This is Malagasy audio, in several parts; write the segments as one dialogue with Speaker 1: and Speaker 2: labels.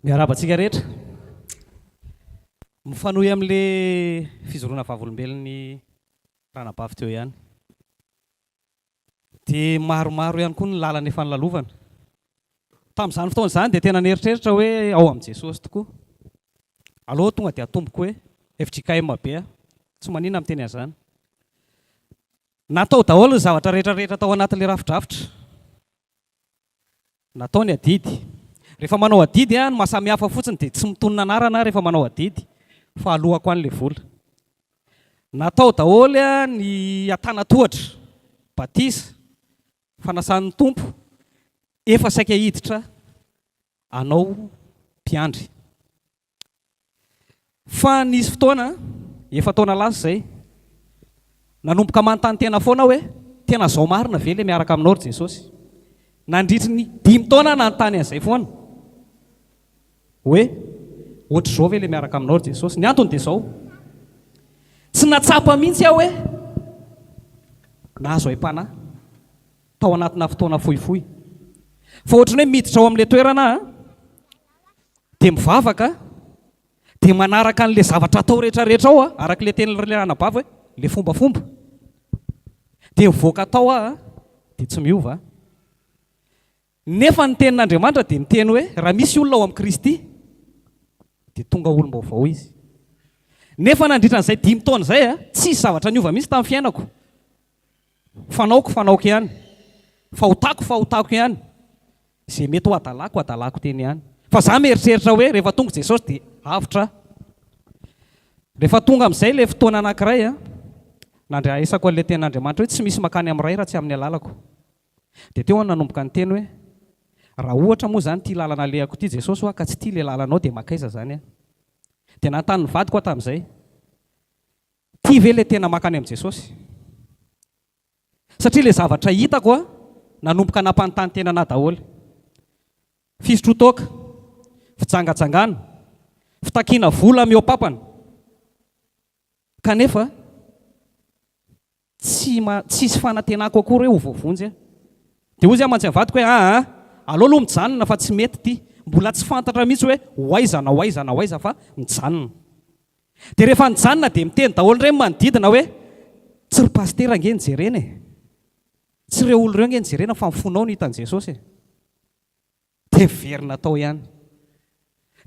Speaker 1: Miarabantsika rehetra mifanohy amin'le fizoroana vavolombelon'ny ranabavy teo ihany. Dia maromaro ihany koa ny lalana efa nilalovana. Tamin'izany fotoana izany dia tena nieritreritra hoe ao amin'i Jesosy tokoa. Aleo tonga dia atomboko hoe FJKM be, tsy maninona amin'ny teny an'izany. Natao daholo ny zavatra rehetrarehetra tao anatin'ilay rafidrafitra. Natao ny adidy. Rehefa manao adidy no mahasamihafa fotsiny dia tsy mitony anarana rehefa manao adidy fa alohako an'ilay vola. Natao daholo ny atanatohatra, batisa, fanasan'ny tompo, efa saika hiditra anao mpiandry. Fa nisy fotoana, efa taona lasa izay, nanomboka manontany tena foana hoe tena zao marina ve ilay miaraka aminao ry Jesosy? Nandritry ny 5 taona nanontany an'izay foana. Hoe ohatr'izao ve ilay miaraka aminao ry Jesosy? Ny antony dia izao. Tsy natsapa mihitsy aho hoe nahazo aim-panahy tao anatina fotoana fohifohy. Fa ohatrany hoe miditra ao amin'ilay toerana dia mivavaka dia manaraka an'ilay zavatra atao rehetrarehetra ao araka ilay tenin'ilay ranabavy hoe ilay fombafomba. Dia mivoaka tao dia tsy miova. Nefa ny tenin'Andriamanitra dia miteny hoe raha misy olona ao amin'ny Kristy dia tonga olom-baovao izy. Nefa nandritra an'izay 5 taona izay tsisy zavatra niova mihitsy tamin'ny fiainako. Fanaoko ihany. Fahotako ihany. Izay mety ho adalako teny ihany. Fa za mieritreritra hoe rehefa tonga Jesosy dia avitra. Rehefa tonga amin'izay ilay fotoana anankiray nandraisako an'ilay tenin'Andriamanitra hoe tsy misy makany amin'ny ray raha tsy amin'ny alalako. Dia teo nanomboka ny teny hoe raha ohatra moa zany ity lalana alehako ity Jesosy ka tsy ity ilay lalanao dia makaiza zany. Dia nanontany ny vadiko tamin'izay, ity ve ilay tena makany amin'ny Jesosy? Satria ilay zavatra hitako nanomboka nampanontany tena ana daholo. Fisotrotoaka, fijangajangana, fitakiana vola mihoapapana. Kanefa tsisy fanantenako akory hoe ho voavonjy. Dia hoy izy mantsy ny vadiko hoe aleo aloha mijanona fa tsy mety ity. Mbola tsy fantatra mihitsy hoe hoaiza fa mijanona. Dia rehefa nijanona dia miteny daholo ireny manodidina hoe tsy ry pastera ange nijerena e. Tsy ireo olo ireo ange nijerena fa mifonao ny hitan'i Jesosy. Dia verina tao ihany.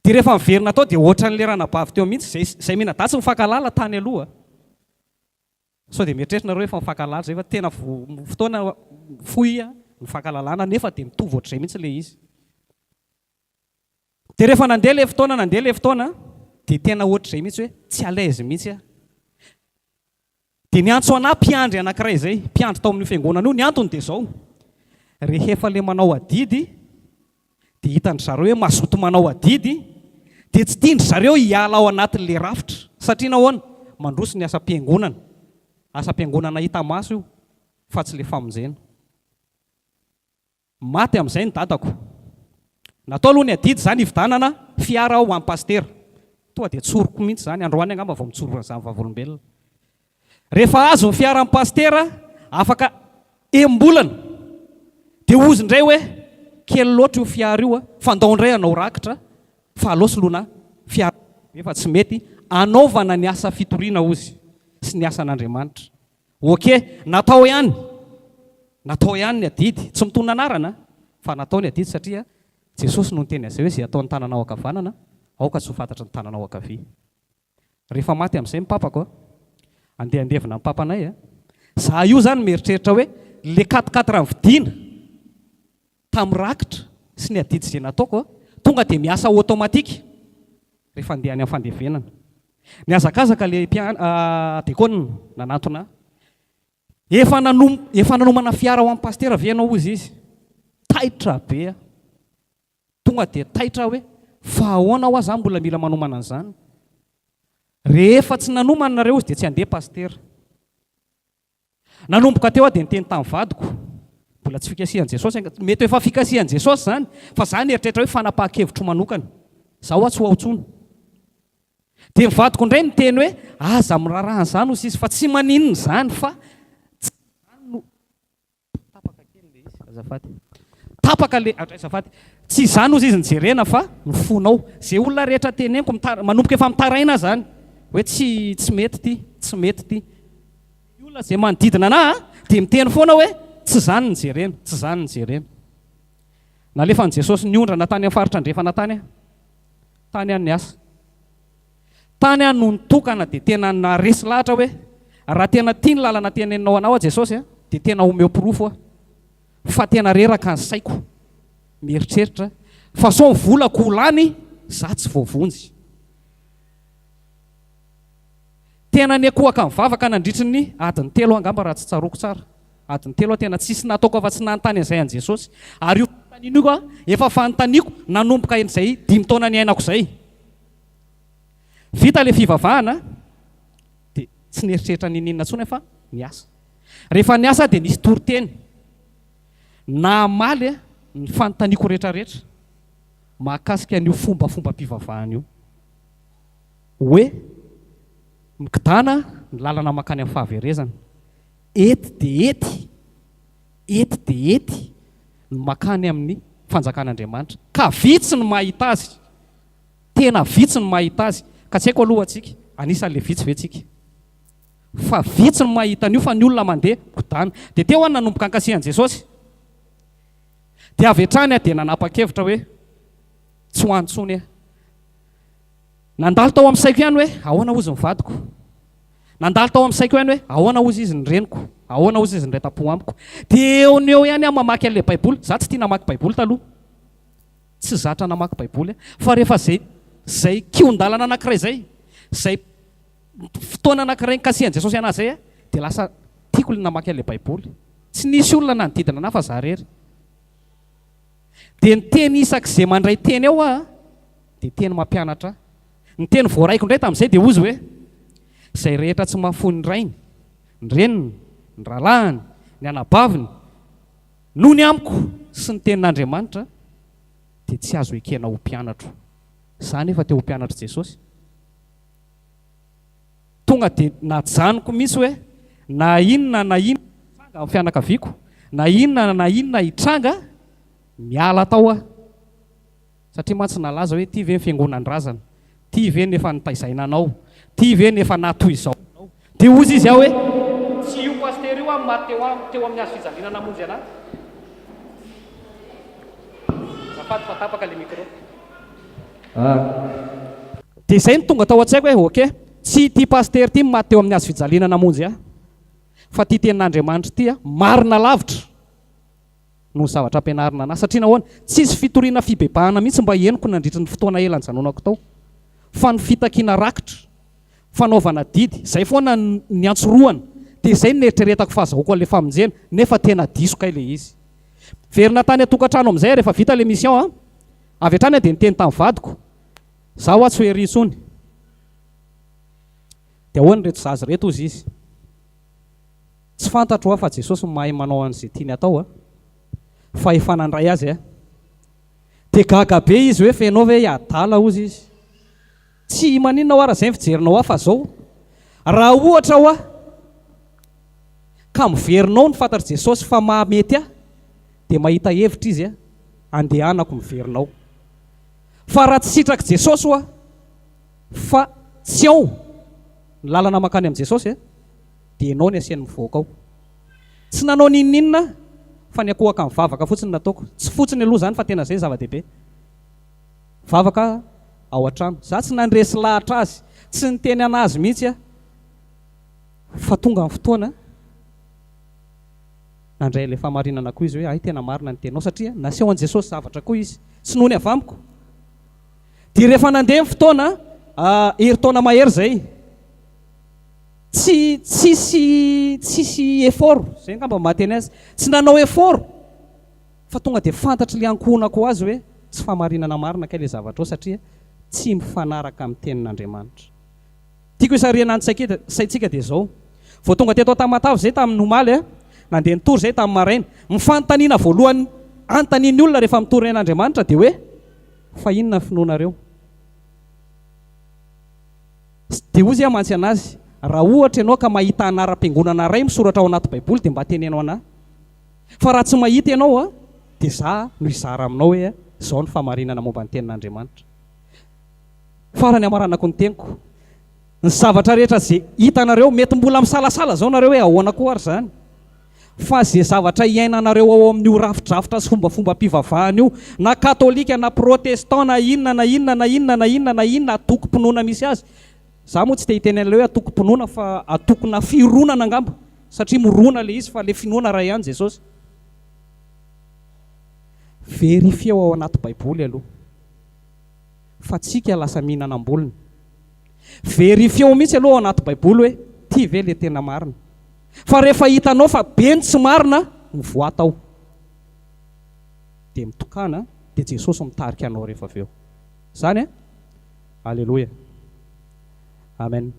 Speaker 1: Dia rehefa miverina tao dia ohatran'ilay ranabavy teo mihitsy izay mina-datsy mifankalala tany aloha. Sao dia mieritreritra nareo efa mifankalala izay fa tena fotoana fohy mifankalalana nefa dia mitovy ohatr'izay mihitsy ilay izy. Dia rehefa nandeha ilay fotoana dia tena ohatr'izay mihitsy hoe tsy alaise mihitsy Dia niantso anahy mpiandry anankiray izay, mpiandry tao amin'ny fiangonana io, ny antony dia izao. Rehefa ilay manao adidy dia hitandry zareo hoe mazoto manao adidy dia tsy tiandry zareo hiala ao anatin'ilay rafitra. Satria nahoana? Mandroso ny asa-piangonana. Asa-piangonana hita maso io fa tsy ilay famonjena. Maty amin'izay ny dadako. Natao aloha ny adidy izany hividanana fiara ao amin'ny pastera. Tonga dia tsoroko mihitsy izany, androany angamba vao mitsoroko an'izany vavolombelona. Rehefa azo ny fiara amin'ny pastera, afaka embolana. Dia ozy indray hoe kely loatra io fiara io fandao indray anao rakitra fa aleo soloana fiara efa tsy mety anaovana ny asa fitoriana ozy sy ny asan'Andriamanitra. Natao ihany ny adidy, tsy mitony anarana fa natao ny adidy satria Jesosy no niteny an'izay hoe izay atao ny tananao ankavanana aoka tsy ho fantatra ny tananao ankavia. Rehefa maty amin'izay ny papako andeha andevina ny papanay za io zany mieritreritra hoe le 4 vidiana tamin'ny rakitra sy ny adidy izay nataoko tonga dia miasa automatika rehefa andeha any amin'ny fandevenana. Ny azakazaka le dekona nanatona efa nanomana fiara ho amin'ny pastera ve ianao ozy izy taitra be tonga dia taitra hoe fa ahoana ho aza mbola mila manomana an'izany. Rehefa tsy nanomana nareo izy dia tsy handeha pastera. Nanomboka teo dia niteny tamin'ny vadiko mbola tsy fikasihan'i Jesosy, mety efa fikasihan'i Jesosy izany fa izany eritreritra hoe fanapahan-kevitro manokana. Zaho tsy ho aotsony. Dia mivadiko indray niteny hoe aza miraraha an'izany ozy izy fa tsy maninona izany fa tapaka kely ilay izy azafady. tapaka le atrasafaty tsy izany ozy izy nijerena fa mifonao zay olona rehetra teneniko manomboka efa mitaraina zany hoe tsy mety ty tsy mety ty olona zay manodidina na dia miteny foana hoe tsy zany nijerena tsy zany nijerena nalefa ny Jesosy niondrana tany amin'ny faritra andrefana tany amin'ny asa tany no nitokana dia tena naresy lahatra hoe raha tena tia ny lalana tenenao anao Jesosy dia tena omeo pirofo fa tena reraka ny saiko mieritreritra fa so mivolako ho lany za tsy voavonjy tena ny akohaka mivavaka nandritry ny adiny 3 angamba raha tsy tsaroko tsara adiny 3 tena tsisy nataoko afa tsy nanontany an'izay an Jesosy ary io fanontaniako efa fanontaniako nanomboka izay 5 taona ny ainako izay vita le fivavahana dia tsy nieritreritra ninina intsony fa niasa rehefa niasa dia nisy toriteny na maly ny fanontaniako rehetrarehetra mahakasika an'io fombafomba-pivavahana io hoe mikidana ny lalana makany amin'ny fahaverezana ety dia ety ny makany amin'ny fanjakan'Andriamanitra ka vitsy ny mahita azy tena vitsy ny mahita azy ka tsy haiko aloha atsika anisan'le vitsy ve tsika fa vitsy ny mahita an'io fa ny olona mandeha kodana dia teo any nanomboka ankasihan Jesosy dia avy hatrany dia nanapa-kevitra hoe tsy ho antsony nandalo tao amin'ny saiko ihany hoe ahoana ozy mivadiko nandalo tao amin'ny saiko ihany hoe ahoana ozy izy ny reniko ahoana ozy izy ny retam-po amiko dia eo ny eo ihany aho mamaky an'ilay baiboly za tsy tia namaky baiboly taloha tsy zatra namaky baiboly fa rehefa zay kion-dalana anankiray zay fotoana anankiray nkasihan Jesosy anazy zay dia lasa tiako le namaky an'ilay baiboly tsy nisy olona nanodidina ana fa za rery dia ny teny isak'izay mandray teny eo dia teny mampianatra ny teny voaraiko indray tamin'izay dia ozy hoe izay rehetra tsy mahafony ny rainy ny reniny ny ralahany ny anabaviny no ny amiko sy ny tenin'Andriamanitra dia tsy azo ekena ho mpianatro izany efa teo ho mpianatra Jesosy tonga dia najanoko mihitsy hoe na inona hitranga amin'ny fianakaviako na inona hitranga miala tao satria mantsy nalaza hoe ty ve ny fiangonan-drazana ty ve nefa nitaizaina anao ty ve nefa natoy izao dia ozy izy aho hoe tsy io paster io teo amin'ny azo fijalinana monjy anahy zafady fa tapaka le micro dia izay ny tonga tao an-tsaiko hoe ok tsy ty paster ty maty teo amin'ny azo fijalinana monjy fa ty tenin'Andriamanitra ty marina lavitra no zavatra ampianarina anahy satria nahoana tsisy fitoriana fibebahana mihitsy mba henoko nandritra ny fotoana ela nyjanonako tao fa ny fitakiana rakitra fanaovana didy izay foana ny antsoroana dia izay ny eritreretako fahazahoako an'ilay famonjena nefa tena disoka ilay izy verina tany atokantrano amin'izay rehefa vita le mission avy hatrany dia niteny tamin'ny vadiko zaho tsy hoe ry intsony dia ahoana reto zazy reto ozy izy tsy fantatro fa Jesosy mahay manao an'izay tiany atao fa efa nandray azy dia gaga be izy hoe fenao ve adala ozy izy tsy maninona ho ara izay fijerinao fa zao raha ohatra ka miverinao ny fantatry Jesosy fa mahamety dia mahita hevitra izy andehanako miverinao fa raha tsy sitraky Jesosy fa tsy ao ny lalana makany amin'ny Jesosy dia ianao ny asiany mivoaka ao tsy nanao ninninona fa ny akohaka mivavaka fotsiny nataoko tsy fotsiny aloha zany fa tena zay zava-dehibe vavaka ao an-trano za tsy nandresy lahatra azy tsy niteny anazy mihitsy fa tonga amin'ny fotoana nandray ilay fahamarinana koa izy hoe ay tena marina ny tenao satria naseho an Jesosy zavatra koa izy sy nohony avy amiko dia rehefa nandeha ny fotoana herintaona mahery zay tsisy effort zay ngamba mateny azy tsy nanao effort fa tonga dia fantatry le ankohonako azy hoe tsy fahamarinana marina ka ilay zavatra ao satria tsy mifanaraka amin'ny tenin'Andriamanitra tiako isariana saitsika dia zao vao tonga teto Tamatavy zay tamin'ny omaly nandeha nitory zay tamin'ny maraina mifanontaniana voalohany antaniny olona rehefa mitory an'Andriamanitra dia hoe fa inona ny finoanareo dia ozy mantsy anazy raha ohatra ianao ka mahita anaram-piangonana ray misoratra ao anaty baiboly dia mba tenenao anahy fa raha tsy mahita ianao dia za no izara aminao hoe izao ny fahamarinana momba ny tenin'Andriamanitra. Farany amaranako ny teniko, ny zavatra rehetra izay hitanareo mety mbola misalasala zao nareo hoe ahoana koa ary zany, fa zay zavatra iainanareo ao amin'io rafidrafitra sy fombafomba-mpivavahana io, na katolika na protestant na inona na inona na inona na inona na inona atoko-pinoana misy azy. Za moa tsy te hiteny an'ilay hoe atoko-pinoana fa atokona fironana angamba, satria morona le izy fa le finoana ray ihany Jesosy. Verifieo ao anaty baiboly aloha fa tsika lasa mihinanam-bolony. Verifieo mihitsy aloha ao anaty baiboly hoe ty ve le tena marina, fa rehefa hitanao fa beny tsy marina mivoatao dia mitokana, dia Jesosy mitarika anao rehefa avy eo. Zany a, aleloia, amen.